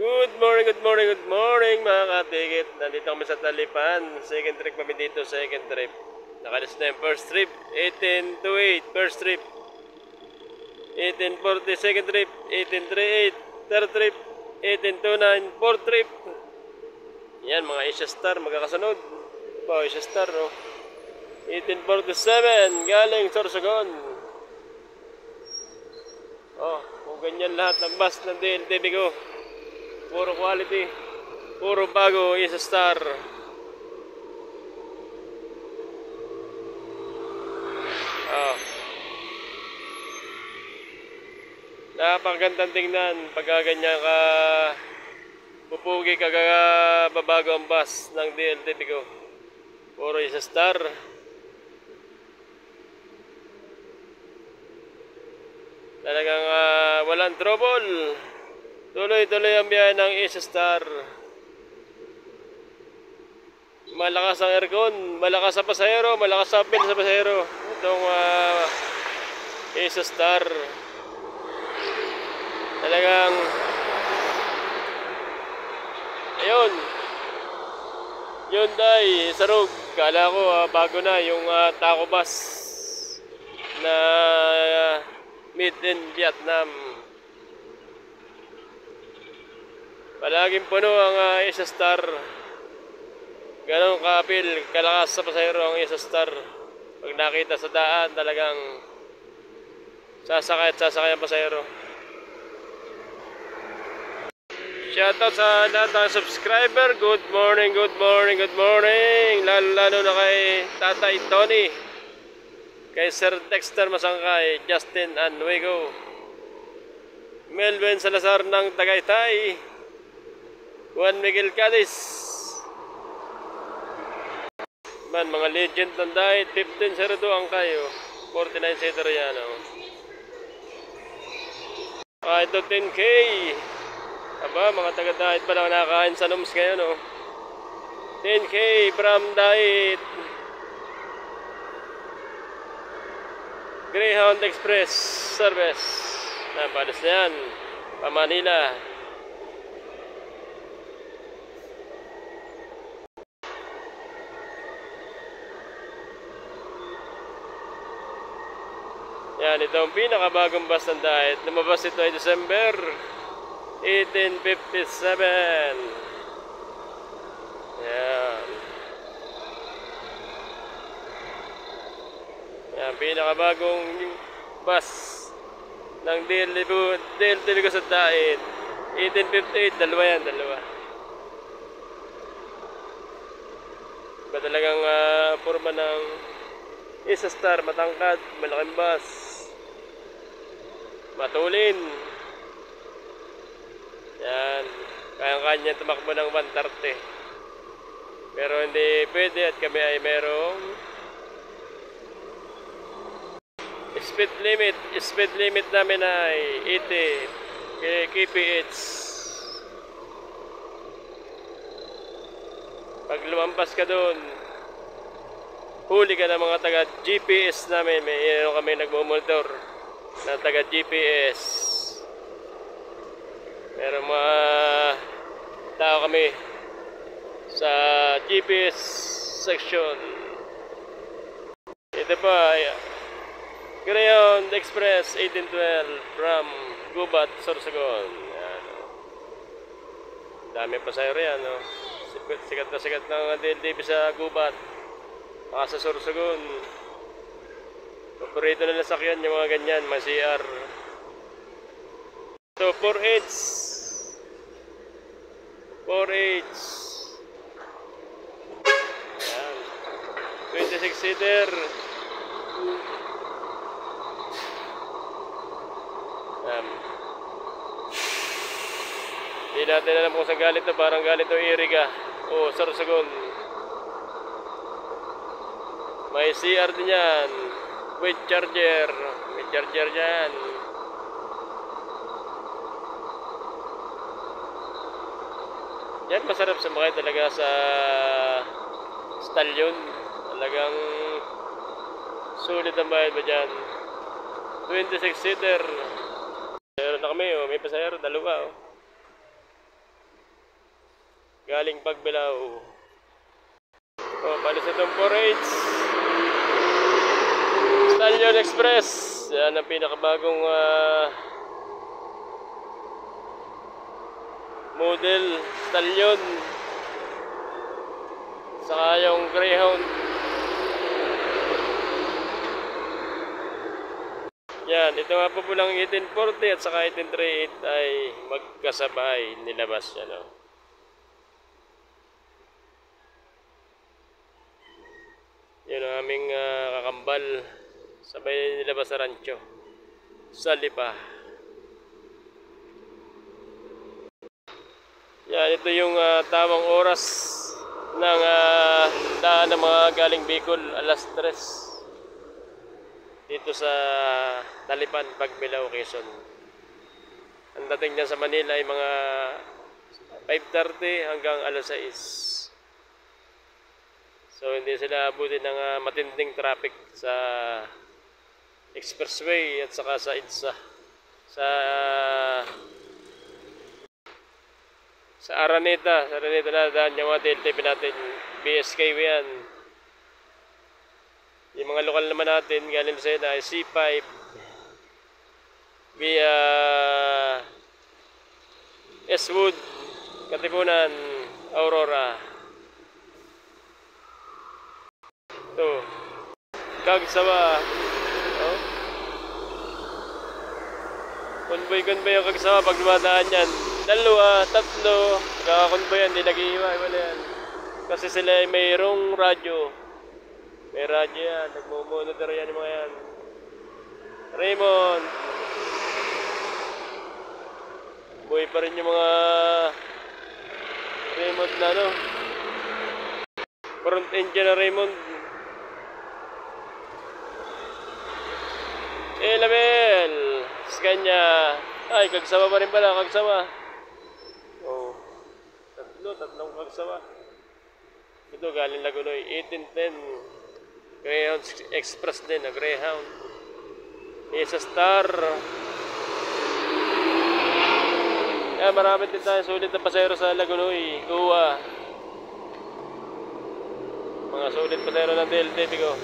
Good morning, good morning, good morning mga katigit. Nandito kami sa Talipan. Second trip kami dito, second trip. Nakalis na yung first trip, 1828, first trip. 1840, second trip, 1838, third trip, 1829, fourth trip. Yan, mga Asia Star, magkakasunod. Wow, Asia Star, no? 1847, galing Sorsogon. Oh, kung ganyan lahat ng bus ng DLTV ko. Puro quality, puro bago, Asia Star. Oh. Napakagandang tingnan pagka ganyan ka pupugi babago ang bus ng DLTV ko. Puro Asia Star. Talagang walang trouble. Tuloy-tuloy ang biyahe ng Asia Star. Malakas ang aircon, malakas sa pasahero, malakas sa pin sa pasahero. Itong Asia Star. Talagang ayun. Hyundai Sarug. Kala ko bago na yung Taco Bus na made in Vietnam. Palaging puno ang Asia Star. Ganon kapil, kalakas sa pasahero ang Asia Star. Pag nakita sa daan, talagang sasakay ang pasahero. Shoutout sa lahat ng subscriber. Good morning, good morning, good morning. Lalo na kay Tatay Tony, kay Sir Dexter Masangkay, Justin Anuego, Melvin Salazar ng Tagaytay, Juan Miguel Cadiz. Man, mga legend ng diet. 1502 ang kayo, 49 seater yan. Ito 10K. Aba, mga taga-diet pa lang nakakain sa Noms ngayon, 10K from diet. Greyhound Express service. Palis na yan, pa Manila. Yan, ito ang pinakabagong bus ng diet. Lumabas ito ay December 1857. Yan. Yan, pinakabagong bus ng DLTV ko sa diet. 1858, dalawa yan, dalawa. Iba talagang forma ng Asia Star, matangkad, malaking bus. Matulin. Yan, kaya-kanya tumakbo ng 130. Pero hindi pwede at kami ay merong speed limit namin ay 80 kph. Pag lumampas ka doon, huli ka ng mga taga GPS namin. May kami nagmumonitor na taga GPS. Pero mga tao kami sa GPS section. Ito pa, Greyhound Express 1812 from Gubat, Sorsogon. Yan. Dami pasahero yan, sikat ng DLTV sa Gubat, sa Sorsogon. Paborito na nasakyan yung mga ganyan, mga CR. So 4H 26 seater. Hindi natin alam kung saan galit to. Parang galit to Iriga o Sorsogon. May CR din yan with charger. May charger dyan. Yan, masarap sumakay talaga sa stallion. Talagang sulit ang bayad mo dyan. 26 seater. Meron na kami, may pasahero, dalawa. galing Pagbilao. Palis na itong 4H. Stallion Express. Yan ang pinakabagong model Stallion. Saka yung Greyhound. Yan, ito nga po pulang 1840 at saka 1838 ay magkasabay nilabas yan. No? Yun ang aming kakambal. Sabay nilabas sa rancho. Sa Lipa. Yan, ito yung tamang oras ng daan ng mga galing Bicol, alas 3. Dito sa Talipan, Pagbilao, Quezon. Ang dating niya sa Manila ay mga 5:30 hanggang alas 6. So hindi sila abutin ng matinding traffic sa expressway at saka sa EDSA. Sa Araneta na daan yung mga DLTV natin, BSK yan. Yung mga lokal naman natin, galing sa na ay C5 via Eastwood, Katipunan, Aurora. Ito, Kagsawa. Oh. Convoy yung Kagsawa pag dumadaan yan. 2, 3, kakakonvoy yan, hindi nag-iiwa. Wala yan. Kasi sila ay mayroong radyo. May radyo yan, nagmumonitor yan yung mga yan. Raymond. Buhay pa rin yung mga Raymond na ano. Front engine na Raymond. Label. Scania. Ay, Kagsawa pa rin pala, Kagsawa. Oh. Tatlong Kagsawa. Ito galing Lagunoy, 1810. Greyhound Express din, na Greyhound. Isa Star. Marami din tayo sulit na pasero sa Lagunoy, Kuwa. Mga sulit pasero ng DLTV ko.